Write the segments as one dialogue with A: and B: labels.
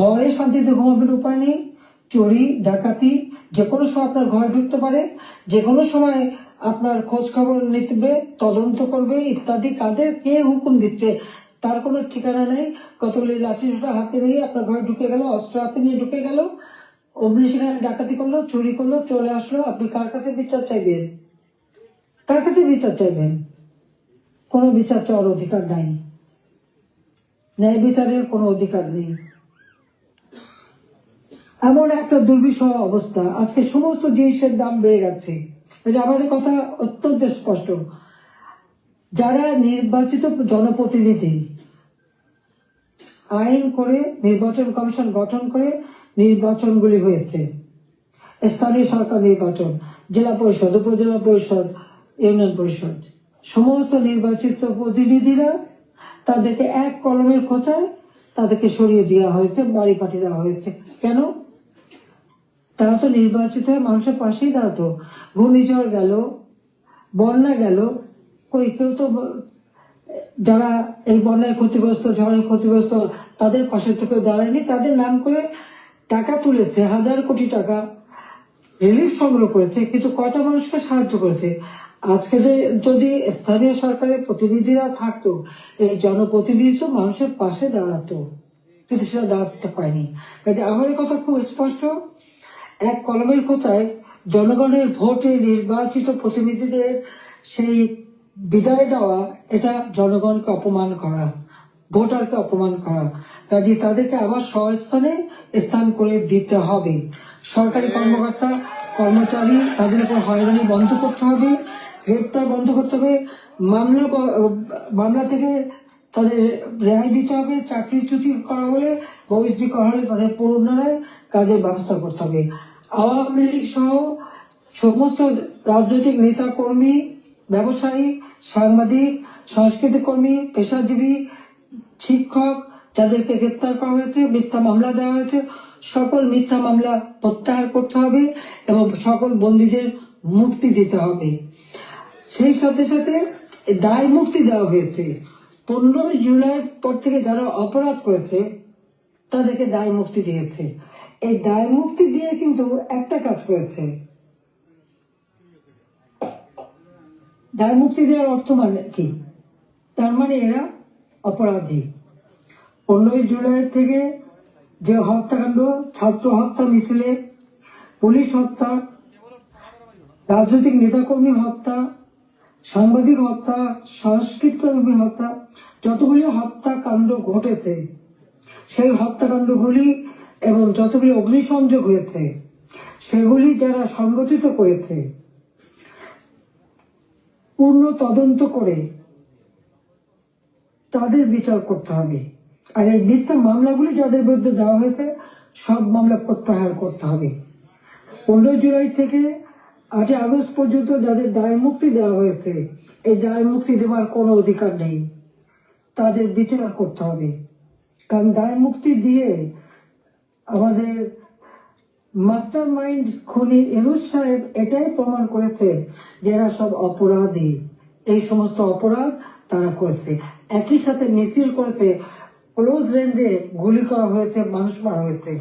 A: ঘরে শান্তিতে ঘুমাবেন উপায় নেই, চুরি ডাকাতি যে কোনো সময় আপনার ঘরে ঢুকতে পারে, যে কোনো সময় আপনার খোঁজ খবর নিতে, তদন্ত করবে ইত্যাদি। কাদের কে হুকুম দিচ্ছে তার কোনো ঠিকানা নেই। কতগুলি লাঠি সোটা হাতে নিয়ে আপনার ঘরে ঢুকে গেল, অস্ত্র হাতে নিয়ে ঢুকে গেল, অমনি সেখানে ডাকাতি করলো, চুরি করলো, চলে আসলো। আপনি কার কাছে বিচার চাইবেন? কার কাছে বিচার চাইবেন? কোনো বিচার চাওয়ার অধিকার নাই, ন্যায় বিচারের কোনো অধিকার নেই। এমন একটা দুর্বিষহ অবস্থা, আজকে সমস্ত জিনিসের দাম বেড়ে গেছে। আমাদের কথা অত্যন্ত স্পষ্ট, যারা নির্বাচিত জনপ্রতিনিধি আইন করে নির্বাচন কমিশন গঠন করে নির্বাচনগুলি হয়েছে, স্থানীয় সরকার নির্বাচন, জেলা পরিষদ, উপজেলা পরিষদ, ইউনিয়ন পরিষদ, সমস্ত নির্বাচিত প্রতিনিধিরা তাদেরকে এক কলমের খোঁচায় তাদেরকে সরিয়ে দেওয়া হয়েছে, বাড়ি পাঠিয়ে দেওয়া হয়েছে। কেন? তারা তো নির্বাচিত হয়ে মানুষের পাশেই দাঁড়াতো। ঘূর্ণিঝড় গেল, বন্যা গেল, কেউ তো যারা এই বন্যায় ক্ষতিগ্রস্ত, ঝড়ে ক্ষতিগ্রস্ত, তাদের পাশে তো কেউ দাঁড়ায়নি। তাদের নাম করে টাকা তুলেছে, 1000 কোটি টাকা রিলিফ সংগ্রহ করেছে, কিন্তু কয়টা মানুষকে সাহায্য করেছে? আজকে যদি স্থানীয় সরকারের প্রতিনিধিরা থাকতো, এই জনপ্রতিনিধি তো মানুষের পাশে দাঁড়াতো, কিন্তু সেটা দাঁড়াতে পারেনি। কাজে আমাদের কথা খুব স্পষ্ট, এক কলমের কোথায় জনগণের ভোটে নির্বাচিত প্রতিনিধিদের সেই বিদায় দেওয়া, এটা জনগণকে অপমান করা, ভোটারকে অপমান করা। কাজে তাদেরকে আবার স্বস্থানে স্থান করে দিতে হবে। সরকারি কর্মকর্তা কর্মচারী তাদের উপর হয়রানি বন্ধ করতে হবে, গ্রেপ্তার বন্ধ করতে হবে, মামলা থেকে তাদের রেহাই দিতে হবে, চাকরিচ্যুতি করা হলে, বহিষ্কৃত করা হলে তাদের পুনরায় কাজের ব্যবস্থা করতে হবে। আওয়ামী লীগ সহ সমস্ত রাজনৈতিক নেতা কর্মী, ব্যবসায়ী, সাংবাদিক, সংস্কৃতি কর্মী, পেশাজীবী, শিক্ষক যাদেরকে গ্রেপ্তার করা হয়েছে, মিথ্যা মামলা দেওয়া হয়েছে, সকল মিথ্যা মামলা প্রত্যাহার করতে হবে এবং সকল বন্দীদের মুক্তি দিতে হবে। সেই সাথে সাথে দায় মুক্তি দেওয়া হয়েছে। 15 জুলাইয়ের পর থেকে যারা অপরাধ করেছে তাদেরকে দায় মুক্তি দিয়েছে। এই দায় মুক্তি দিয়ে কিন্তু একটা কাজ করেছে, দায় মুক্তি দেওয়ার অর্থ মানে কি? তার মানে এরা অপরাধী। 15 জুলাই থেকে যে হত্যাকাণ্ড, ছাত্র হত্যা মিছিলে, পুলিশ হত্যা, রাজনৈতিক নেতাকর্মী হত্যা, সাংবাদিক হত্যা, সংস্কৃতকর্মী হত্যা, যতগুলি হত্যাকাণ্ড ঘটেছে, সেই হত্যাকাণ্ডগুলি এবং যতগুলি অগ্নিসংযোগ হয়েছে, সেগুলি যারা সংগঠিত করেছে পূর্ণ তদন্ত করে তাদের বিচার করতে হবে। আর এই মিথ্যা মামলাগুলি যাদের বিরুদ্ধে দেওয়া হয়েছে, সব মামলা প্রত্যাহার করতে হবে। 15 জুলাই থেকে 8 আগস্ট পর্যন্ত যাদের দায় মুক্তি দেওয়া হয়েছে, এই দায় মুক্তি দেওয়ার কোনো অধিকার নেই, তাদের বিচার করতে হবে। কারণ দায় মুক্তি দিয়ে আমাদের মাস্টার মাইন্ড খুনি ইউনূস সাহেব এটাই প্রমাণ করেছে যে এরা সব অপরাধী, এই সমস্ত অপরাধ তারা করেছে। একই সাথে মিছিল করেছে, ক্লোজ রেঞ্জে গুলি করা হয়েছে, মানুষ মারা হয়েছে।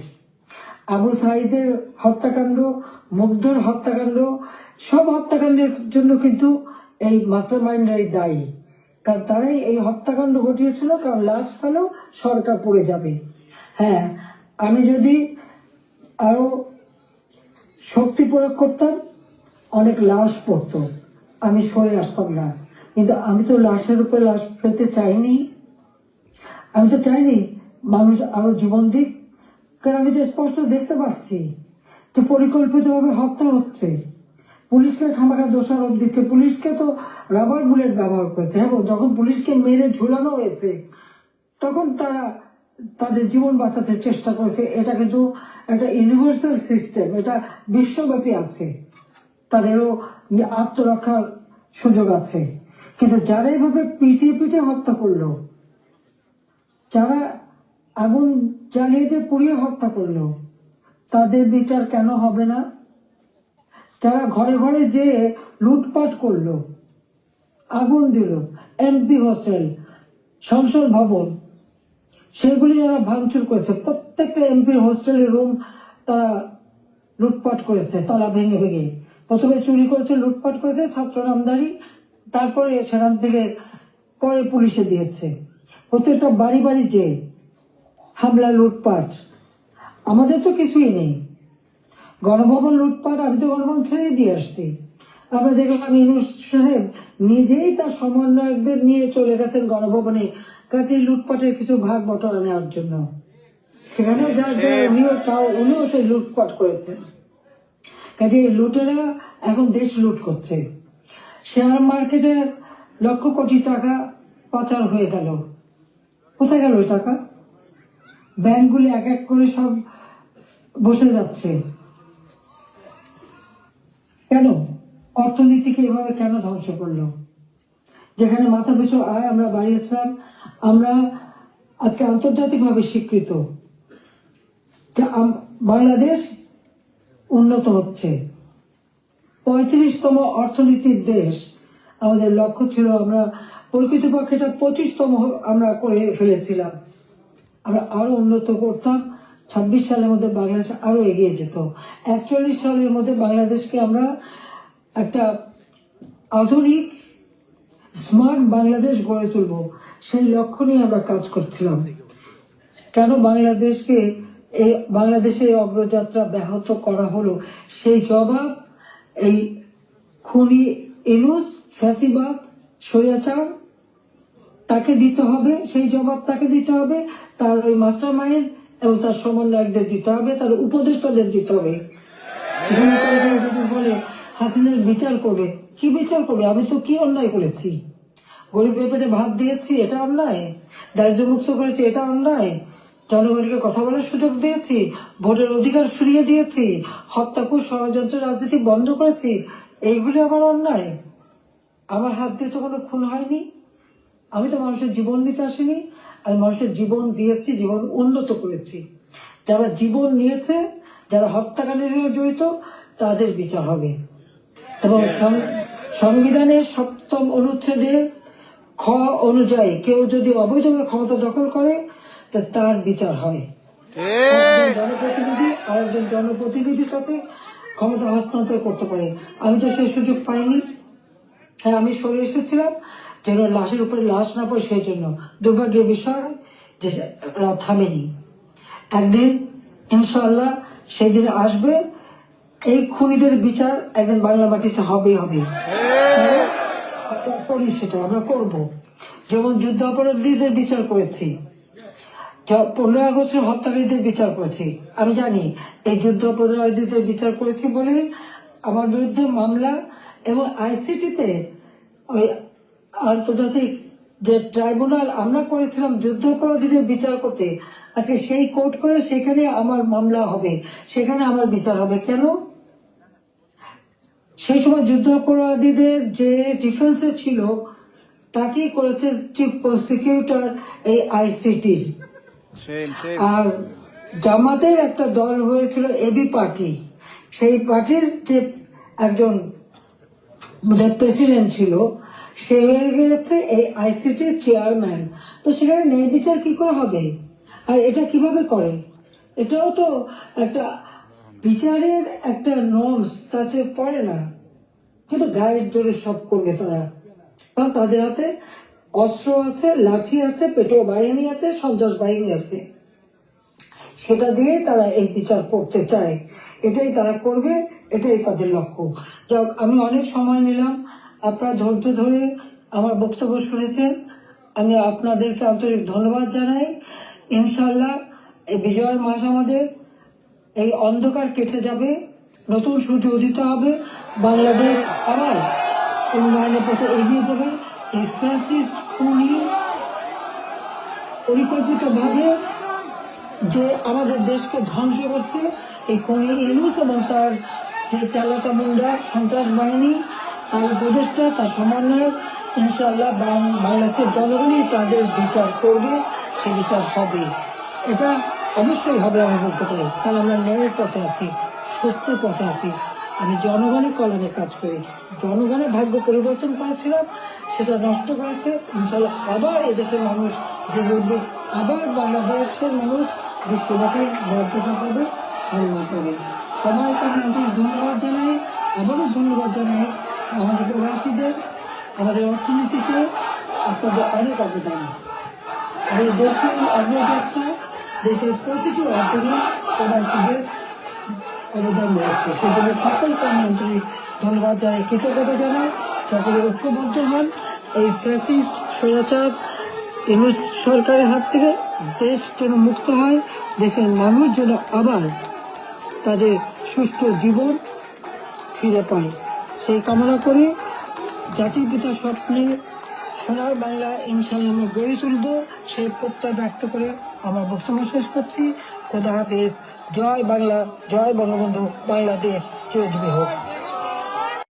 A: আবু সাঈদের হত্যাকাণ্ড, মুগ্ধর হত্যাকাণ্ড, সব হত্যাকাণ্ডের জন্য কিন্তু এই মাস্টার মাইন্ডারই দায়ী। কারণ তারাই এই হত্যাকাণ্ড ঘটিয়েছিল, কারণ লাশ ফেলেও সরকার পড়ে যাবে। হ্যাঁ, আমি যদি আরো শক্তি প্রয়োগ করতাম, অনেক লাশ পড়তো, আমি সরে আসতাম না। কিন্তু আমি তো লাশের উপরে লাশ ফেলতে চাইনি। আমি তো চাইনি মানুষ আরো জীবন দিক, কারণ আমি তো স্পষ্ট দেখতে পাচ্ছি যে পরিকল্পিতভাবে হত্যা হচ্ছে। পুলিশকে খামাখা দোষারোপ দিচ্ছে, পুলিশকে তো রাবার বুলেট ব্যবহার করেছে। হ্যাঁ, যখন পুলিশকে মেরে ঝুলানো হয়েছে তখন তারা তাদের জীবন বাঁচাতে চেষ্টা করেছে। এটা কিন্তু একটা ইউনিভার্সাল সিস্টেম, এটা বিশ্বব্যাপী আছে, তাদেরও আত্মরক্ষার সুযোগ আছে। কিন্তু যারা এইভাবে পিটিয়ে পিটিয়ে হত্যা করলো, যারা আগুন জ্বালিয়ে দিয়ে পুড়িয়ে হত্যা করলো, তাদের বিচার কেন হবে না? যারা ঘরে ঘরে যে লুটপাট করলো, আগুন দিল, এমপি হোস্টেল, সংসদ ভবন, সেগুলি যারা ভাঙচুর করেছে, প্রত্যেকটা এমপির হোস্টেলের রুম তারা লুটপাট করেছে, তালা ভেঙে ভেঙে। প্রথমে চুরি করেছে, লুটপাট করেছে ছাত্র নামদারি, তারপরে সেখান থেকে পরে পুলিশে দিয়েছে। প্রত্যেকটা বাড়ি বাড়ি যে হামলা, লুটপাট। আমাদের তো কিছুই নেই, গণভবন লুটপাট, আমি তো গণভবন ছেড়ে দিয়ে আসছি। আমরা দেখলাম ইউনূস সাহেব নিজেই তার সমন্বয়কদের নিয়ে চলে গেছেন গণভবনে, কাজে লুটপাটের কিছু ভাগ বটরা নেওয়ার জন্য। সেখানেও উনিও সেই লুটপাট করেছেন। কাজে লুটেরা এখন দেশ লুট করছে। শেয়ার মার্কেটে লক্ষ কোটি টাকা পাচার হয়ে গেল, কোথায় গেল ওই টাকা? ব্যাংকগুলি এক এক করে সব বসে যাচ্ছে। কেন? অর্থনীতিকে এভাবে কেন ধ্বংস করলো? যেখানে মাথা পিছু আয় আমরা বাড়িয়েছিলাম, আমরা আজকে আন্তর্জাতিকভাবে স্বীকৃত যে বাংলাদেশ উন্নত হচ্ছে, 35তম অর্থনীতির দেশ আমাদের লক্ষ্য ছিল। আমরা প্রকৃতপক্ষে এটা 25তম আমরা করে ফেলেছিলাম। আমরা আরো উন্নত করতাম। 26 সালের মধ্যে বাংলাদেশ আরো এগিয়ে যেত। 41 সালের মধ্যে বাংলাদেশকে আমরা একটা আধুনিক স্মার্ট বাংলাদেশ গড়ে তুলব, সেই লক্ষ্য নিয়ে আমরা কাজ করছিলাম। কেন বাংলাদেশের অগ্রযাত্রা ব্যাহত করা হলো, সেই জবাব এই খুনি ইউনূস, ফ্যাসিবাদ, স্বৈরাচার, তাকে দিতে হবে। সেই জবাব তাকে দিতে হবে, তার ওই মাস্টার মাইন্ড এবং তার সমন্বয়কদের দিতে হবে, তার উপদেষ্টাদের দিতে হবে। বলে হাসিনার বিচার করবে, কি বিচার করবে? আমি তো কি অন্যায় করেছি? গরিবের পেটে ভাত দিয়েছি, এটা অন্যায়? দারিদ্র মুক্ত করেছি, এটা অন্যায়? জনগণকে কথা বলার সুযোগ দিয়েছি, ভোটের অধিকার ফিরিয়ে দিয়েছি, হত্যাকুশ ষড়যন্ত্র রাজনীতি বন্ধ করেছি, এইগুলি আমার অন্যায়? আমার হাত দিয়ে তো কোনো খুন হয়নি। আমি তো মানুষের জীবন নিতে আসিনি, আমি মানুষের জীবন দিয়েছি, জীবন উন্নত করেছি। যারা জীবন নিয়েছে, যারা হত্যাকাণ্ডের সঙ্গে জড়িত, তাদের বিচার হবে। এবং সংবিধানের 7ম অনুচ্ছেদের খ অনুযায়ী কেউ যদি অবৈধভাবে ক্ষমতা দখল করে, তার বিচার হয়। জনপ্রতিনিধি আরেকজন জনপ্রতিনিধির কাছে ক্ষমতা হস্তান্তর করতে পারে। আমি তো সেই সুযোগ পাইনি। হ্যাঁ, আমি সরে এসেছিলাম যেন লাশের উপরে লাশ না পড়ে, সেই জন্য। দুর্ভাগ্যের বিষয় যে থামেনি। একদিন ইনশাআল্লাহ সেই দিন আসবে, এই খুনিদের বিচার একদিন বাংলা মাটিতে হবেই হবে। করি সেটা আমরা করব। যেমন যুদ্ধ অপরাধীদের বিচার করেছি, 15 আগস্টের হত্যাকারীদের বিচার করেছি। আমি জানি এই যুদ্ধ অপরাধীদের বিচার করেছি বলেই আমার বিরুদ্ধে মামলা, এবং আইসিটিতে ওই আন্তর্জাতিক যে ট্রাইব্যুনাল আমরা করেছিলাম যুদ্ধ অপরাধীদের বিচার করতে, আজকে সেই কোর্ট করে সেখানে আমার মামলা হবে, সেখানে আমার বিচার হবে। কেন? সেই সময় যুদ্ধ অপরাধীদের যে ডিফেন্সে ছিল, তাকেই করেছে চিফ প্রসিকিউটর এই আইসিটির। আর জামাতের একটা দল হয়েছিল এবি পার্টি, সেই পার্টির যে একজন প্রেসিডেন্ট ছিল, সে হয়ে গেছে এই আইসিটির চেয়ারম্যান। তো সেখানে ন্যায় বিচার কি করে হবে? আর এটা কিভাবে করে? এটাও তো একটা বিচারের একটা নর্মস, তাতে পড়ে না। কিন্তু গায়ের জোরে সব করবে তারা, কারণ তাদের হাতে অস্ত্র আছে, লাঠি আছে, পেটো বাহিনী আছে, সন্ত্রাস বাহিনী আছে। সেটা দিয়ে তারা এই বিচার করতে চায়, এটাই তারা করবে, এটাই তাদের লক্ষ্য। যাক, আমি অনেক সময় নিলাম, আপনারা ধৈর্য ধরে আমার বক্তব্য শুনেছেন, আমি আপনাদেরকে আন্তরিক ধন্যবাদ জানাই। ইনশাল্লাহ এই বিজয়ের মাস আমাদের, এই অন্ধকার কেটে যাবে, নতুন সূর্য উদিত হবে, বাংলাদেশ আবার উন্নয়নের পথে এগিয়ে যাবে। এই ফ্যাসিস্ট খুনি পরিকল্পিতভাবে যে আমাদের দেশকে ধ্বংস করছে, এই খুনি ইউনূস এবং তার যে চালাচামুন্ডা সন্ত্রাস বাহিনী, তার উপদেষ্টা, তার সমন্বয়ক, ইনশাআল্লাহ বাংলাদেশের জনগণই তাদের বিচার করবে, সে বিচার হবে। এটা অবশ্যই হবে, আমি বলতে পারি, কারণ আমরা ন্যায়ের পথে আছি, সত্যের পথে আছি। আমি জনগণের কল্যাণে কাজ করি। জনগণের ভাগ্য পরিবর্তন করেছিলাম, সেটা নষ্ট করেছে। ইনশাআল্লাহ আবার এদেশের মানুষ জেগে উঠবে। আবার বাংলাদেশের মানুষ বিশ্বব্যাপী মর্যাদা পাবে, সম্মান পাবে। সবাইকে আমি আন্তরিক ধন্যবাদ জানাই, আবারও ধন্যবাদ জানাই আমাদের প্রবাসীদের, আমাদের অর্থনীতিতে আপনাদের অনেক অবদান। আমাদের দেশের অগ্রযাত্রা, দেশের প্রতিটি অর্জনে প্রবাসীদের অবদান রয়েছে। সেই জন্য সকলকে আমি আন্তরিক ধন্যবাদ জানাই, কৃতজ্ঞতা জানাই। সকলে ঐক্যবদ্ধ হন, এই ফ্যাসিস্ট স্বৈরাচার ইউনূস সরকারের হাত থেকে দেশ যেন মুক্ত হয়, দেশের মানুষ যেন আবার তাদের সুস্থ জীবন ফিরে পায়, সেই কামনা করি। জাতির পিতার স্বপ্নে সোনার বাংলা ইনশাআল্লাহ আমরা গড়ে তুলব, সেই প্রত্যয় ব্যক্ত করে আমার বক্তব্য শেষ করছি। খোদা হাফেজ। জয় বাংলা, জয় বঙ্গবন্ধু, বাংলাদেশ চিরজীবী হোক।